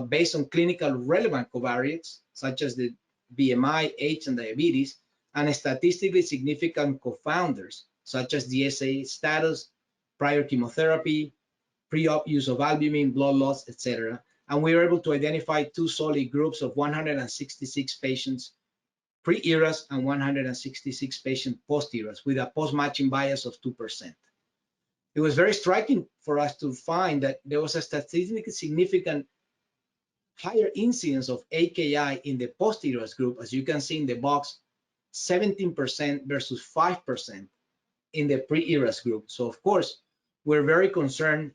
based on clinical relevant covariates, such as the BMI, age, and diabetes, and statistically significant confounders, such as DSA status, prior chemotherapy, pre-op use of albumin, blood loss, etc. And we were able to identify 2 solid groups of 166 patients pre-ERAS and 166 patients post-ERAS with a post-matching bias of 2%. It was very striking for us to find that there was a statistically significant higher incidence of AKI in the post-ERAS group, as you can see in the box, 17% versus 5% in the pre-ERAS group. So of course, we're very concerned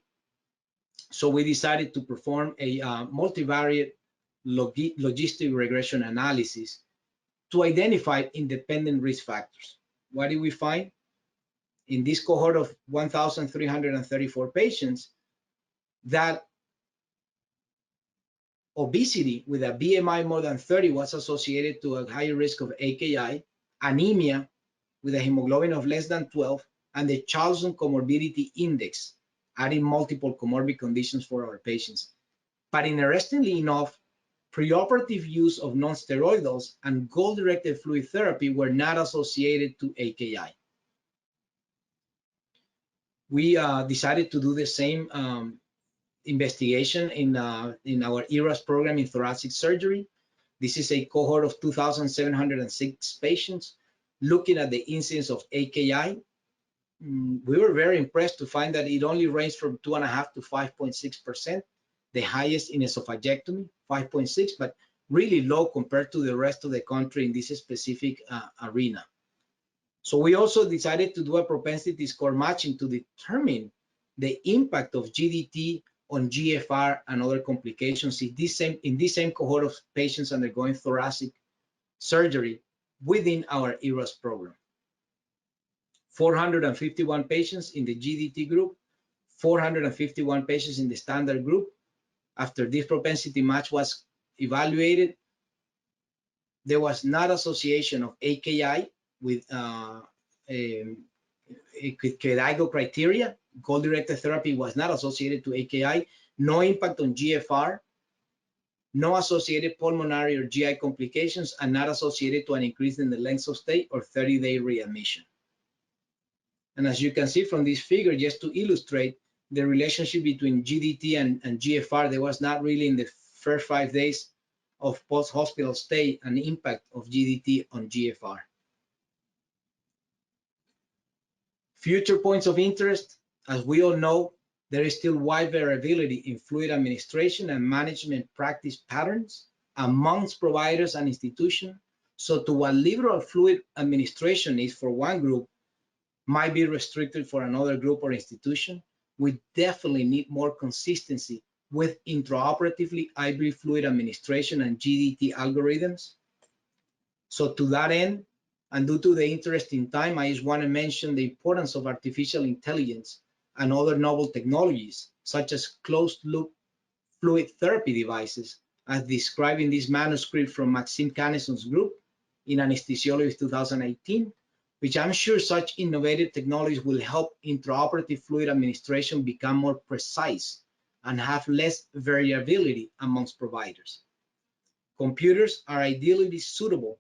So we decided to perform a multivariate logistic regression analysis to identify independent risk factors. What did we find? In this cohort of 1,334 patients, that obesity with a BMI more than 30 was associated to a higher risk of AKI, anemia with a hemoglobin of less than 12, and the Charlson Comorbidity Index, adding multiple comorbid conditions for our patients. But interestingly enough, preoperative use of non-steroidals and goal-directed fluid therapy were not associated to AKI. We decided to do the same investigation in our ERAS program in thoracic surgery. This is a cohort of 2,706 patients looking at the incidence of AKI. We were very impressed to find that it only ranged from 2.5% to 5.6%, the highest in esophagectomy, 5.6, but really low compared to the rest of the country in this specific arena. So we also decided to do a propensity score matching to determine the impact of GDT on GFR and other complications in this same cohort of patients undergoing thoracic surgery within our ERAS program. 451 patients in the GDT group, 451 patients in the standard group. After this propensity match was evaluated, there was not association of AKI with KDIGO criteria. Goal-directed therapy was not associated to AKI, no impact on GFR, no associated pulmonary or GI complications, and not associated to an increase in the length of stay or 30-day readmission. And as you can see from this figure, just to illustrate the relationship between GDT and GFR, there was not really in the first 5 days of post-hospital stay an impact of GDT on GFR. Future points of interest, as we all know, there is still wide variability in fluid administration and management practice patterns amongst providers and institutions. So to what liberal fluid administration is for one group might be restricted for another group or institution. We definitely need more consistency with intraoperatively IV fluid administration and GDT algorithms. So to that end, and due to the interest in time, I just want to mention the importance of artificial intelligence and other novel technologies, such as closed-loop fluid therapy devices, as described in this manuscript from Maxime Caneson's group in Anesthesiology 2018, which I'm sure such innovative technologies will help intraoperative fluid administration become more precise and have less variability amongst providers. Computers are ideally suitable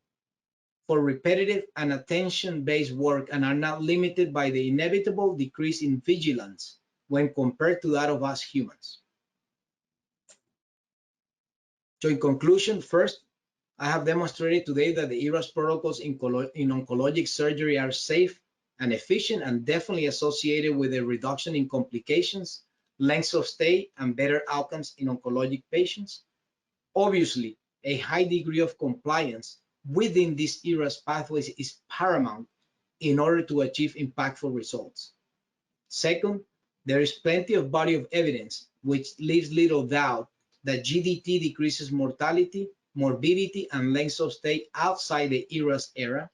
for repetitive and attention-based work and are not limited by the inevitable decrease in vigilance when compared to that of us humans. So in conclusion, first, I have demonstrated today that the ERAS protocols in oncologic surgery are safe and efficient and definitely associated with a reduction in complications, lengths of stay, and better outcomes in oncologic patients. Obviously, a high degree of compliance within these ERAS pathways is paramount in order to achieve impactful results. Second, there is plenty of body of evidence which leaves little doubt that GDT decreases mortality, morbidity, and length of stay outside the ERAS era.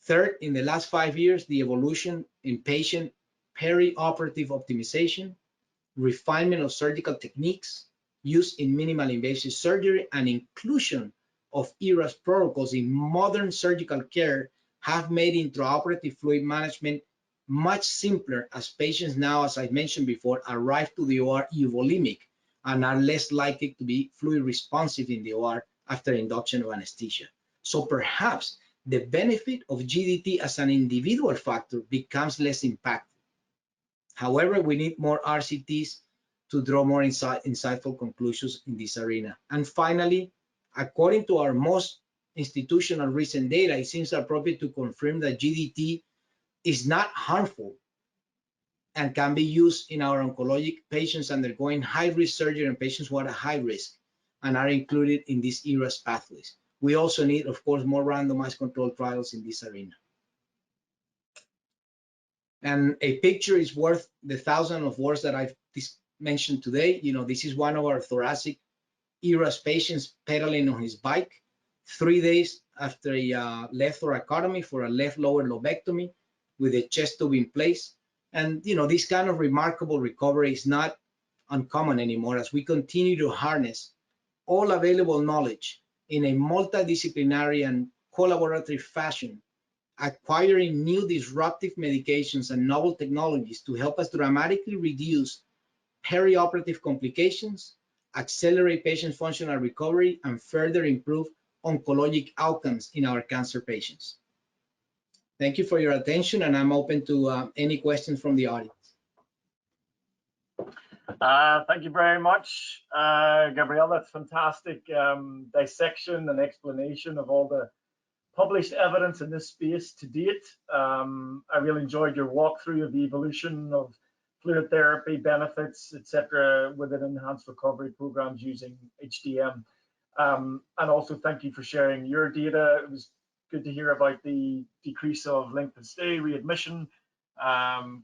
Third, in the last 5 years, the evolution in patient perioperative optimization, refinement of surgical techniques, use in minimal invasive surgery, and inclusion of ERAS protocols in modern surgical care have made intraoperative fluid management much simpler, as patients now, as I mentioned before, arrive to the OR euvolemic and are less likely to be fluid responsive in the OR after induction of anesthesia. So perhaps the benefit of GDT as an individual factor becomes less impactful. However, we need more RCTs to draw more insightful conclusions in this arena. And finally, according to our most institutional recent data, it seems appropriate to confirm that GDT is not harmful and can be used in our oncologic patients undergoing high-risk surgery and patients who are at high risk and are included in these ERAS pathways. We also need, of course, more randomized controlled trials in this arena. And a picture is worth the 1,000 of words that I've mentioned today. You know, this is one of our thoracic ERAS patients pedaling on his bike 3 days after a left thoracotomy for a left lower lobectomy with a chest tube in place. And, you know, this kind of remarkable recovery is not uncommon anymore as we continue to harness all available knowledge in a multidisciplinary and collaborative fashion, acquiring new disruptive medications and novel technologies to help us dramatically reduce perioperative complications, accelerate patient functional recovery, and further improve oncologic outcomes in our cancer patients. Thank you for your attention, and I'm open to any questions from the audience. Thank you very much, Gabriel. That's fantastic dissection and explanation of all the published evidence in this space to date. I really enjoyed your walkthrough of the evolution of fluid therapy benefits, etc., within enhanced recovery programs using HDM. And also thank you for sharing your data. It was good to hear about the decrease of length of stay, readmission,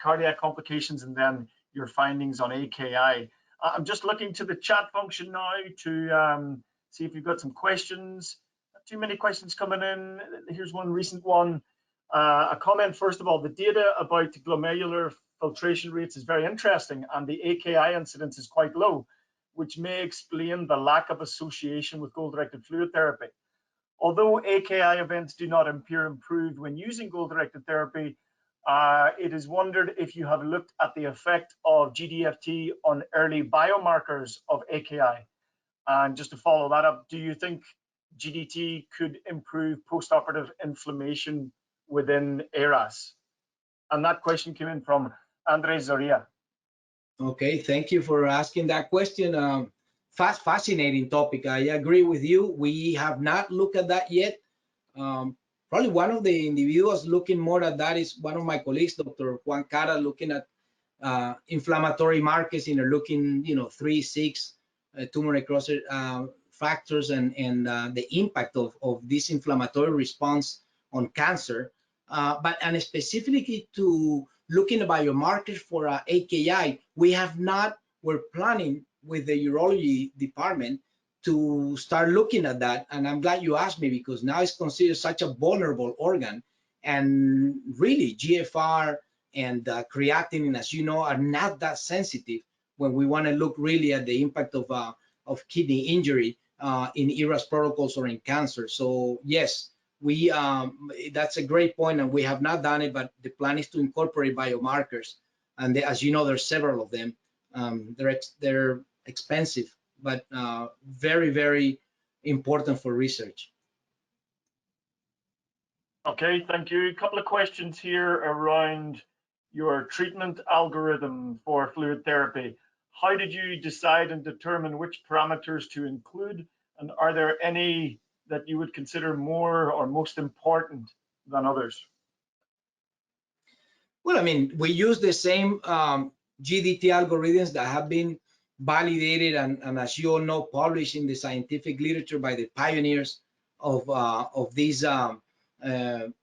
cardiac complications, and then your findings on AKI. I'm just looking to the chat function now to see if you've got some questions. Not too many questions coming in. Here's one recent one. A comment, first of all, the data about glomerular filtration rates is very interesting, and the AKI incidence is quite low, which may explain the lack of association with goal-directed fluid therapy. Although AKI events do not appear improved when using goal-directed therapy, it is wondered if you have looked at the effect of GDFT on early biomarkers of AKI. And just to follow that up, do you think GDT could improve postoperative inflammation within ERAS? And that question came in from Andres Zoria. Okay, thank you for asking that question. Fascinating topic. I agree with you. We have not looked at that yet. Probably one of the individuals looking more at that is one of my colleagues, Dr. Juan Cara, looking at inflammatory markers, looking, 3, 6 tumor necrosis factors and the impact of this inflammatory response on cancer. And specifically to looking at biomarkers for AKI, we have not, we're planning with the urology department to start looking at that. And I'm glad you asked me, because now it's considered such a vulnerable organ. And really, GFR and creatinine, as you know, are not that sensitive when we want to look really at the impact of kidney injury in ERAS protocols or in cancer. So yes, we that's a great point, and we have not done it, but the plan is to incorporate biomarkers. And as you know, there's several of them. They're expensive, but very, very important for research. Okay, thank you. A couple of questions here around your treatment algorithm for fluid therapy. How did you decide and determine which parameters to include? And are there any that you would consider more or most important than others? Well, I mean, we use the same GDT algorithms that have been validated and as you all know, published in the scientific literature by the pioneers of this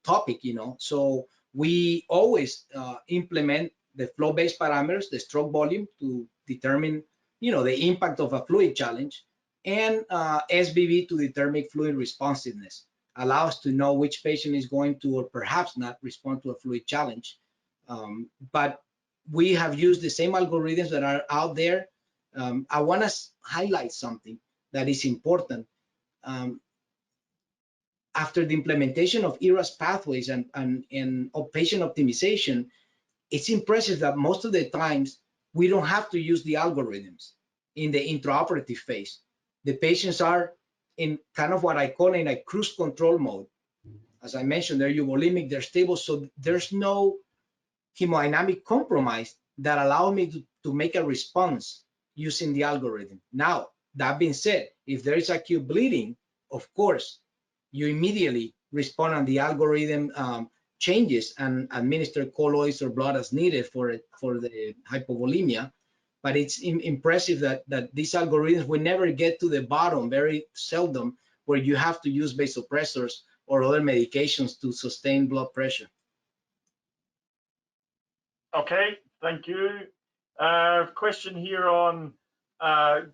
topic, So we always implement the flow-based parameters, the stroke volume, to determine, the impact of a fluid challenge, and SBV to determine fluid responsiveness. Allow us to know which patient is going to or perhaps not respond to a fluid challenge. But we have used the same algorithms that are out there. I want to highlight something that is important. After the implementation of ERAS pathways and patient optimization, it's impressive that most of the times we don't have to use the algorithms in the intraoperative phase. The patients are in kind of what I call in a cruise control mode. As I mentioned, they're euvolemic, they're stable, so there's no hemodynamic compromise that allows me to make a response using the algorithm. Now, that being said, if there is acute bleeding, of course, you immediately respond on the algorithm changes and administer colloids or blood as needed for the hypovolemia. But it's impressive that these algorithms will never get to the bottom, very seldom, where you have to use vasopressors or other medications to sustain blood pressure. Okay, thank you. Question here on,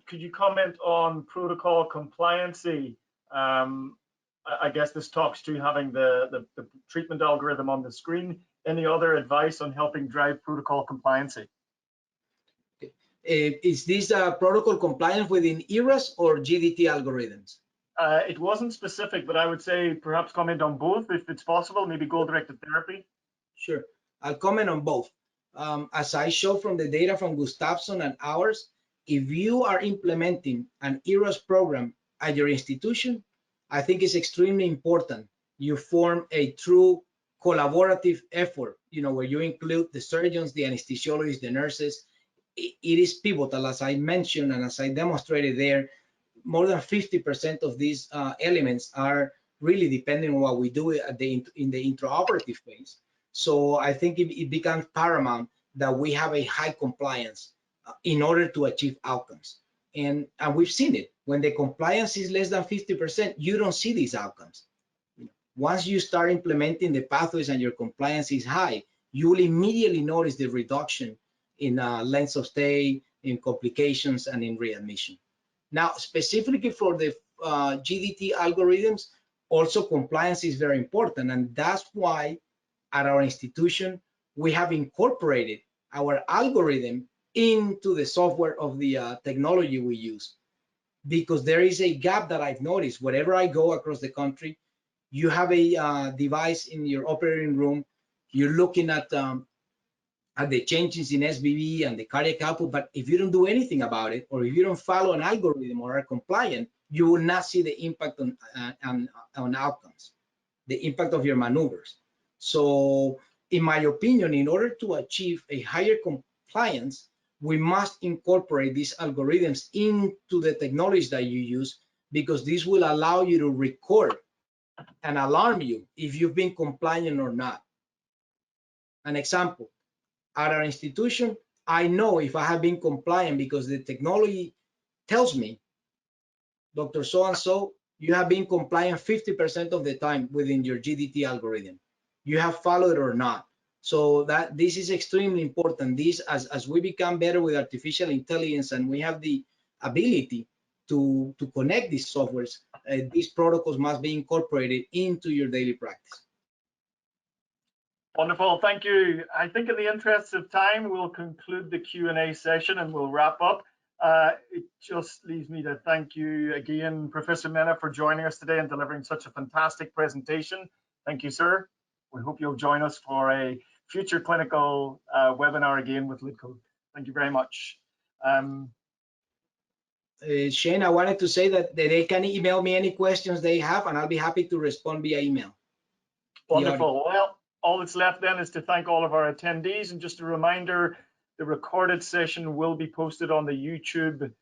could you comment on protocol compliancy? I guess this talks to having the treatment algorithm on the screen. Any other advice on helping drive protocol compliancy? Is this protocol compliance within ERAS or GDT algorithms? It wasn't specific, but I would say perhaps comment on both if it's possible, maybe goal-directed therapy. Sure, I'll comment on both. As I show from the data from Gustafsson and ours, if you are implementing an ERAS program at your institution, I think it's extremely important you form a true collaborative effort, where you include the surgeons, the anesthesiologists, the nurses. It is pivotal, as I mentioned and as I demonstrated there. More than 50% of these elements are really depending on what we do in the intraoperative phase. So I think it becomes paramount that we have a high compliance in order to achieve outcomes. And we've seen it. When the compliance is less than 50%, you don't see these outcomes. Once you start implementing the pathways and your compliance is high, you will immediately notice the reduction in length of stay, in complications, and in readmission. Now, specifically for the GDT algorithms, also compliance is very important. And that's why at our institution, we have incorporated our algorithm into the software of the technology we use. Because there is a gap that I've noticed. Wherever I go across the country, you have a device in your operating room, you're looking at the changes in SBB and the cardiac output, but if you don't do anything about it, or if you don't follow an algorithm or are compliant, you will not see the impact on outcomes, the impact of your maneuvers. So in my opinion, in order to achieve a higher compliance, we must incorporate these algorithms into the technologies that you use, because this will allow you to record and alarm you if you've been compliant or not. An example, at our institution, I know if I have been compliant because the technology tells me, Dr. So-and-so, you have been compliant 50% of the time within your GDT algorithm. You have followed or not. So that this is extremely important. This, as we become better with artificial intelligence and we have the ability to connect these softwares, these protocols must be incorporated into your daily practice. Wonderful, thank you. I think in the interest of time, we'll conclude the Q&A session and we'll wrap up. It just leaves me to thank you again, Professor Mena, for joining us today and delivering such a fantastic presentation. Thank you, sir. We hope you'll join us for a future clinical webinar again with LiDCO. Thank you very much. Shane, I wanted to say that they can email me any questions they have, and I'll be happy to respond via email. Wonderful. Well, all that's left then is to thank all of our attendees. And just a reminder, the recorded session will be posted on the YouTube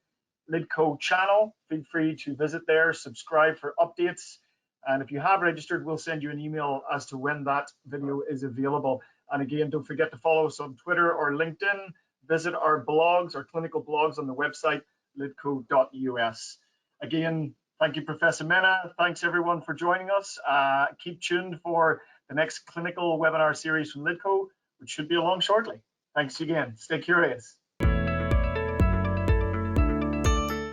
LiDCO channel. Feel free to visit there, subscribe for updates. And if you have registered, we'll send you an email as to when that video is available. And again, don't forget to follow us on Twitter or LinkedIn. Visit our blogs, our clinical blogs on the website, lidco.us. Again, thank you, Professor Mena. Thanks, everyone, for joining us. Keep tuned for the next clinical webinar series from LiDCO, which should be along shortly. Thanks again. Stay curious.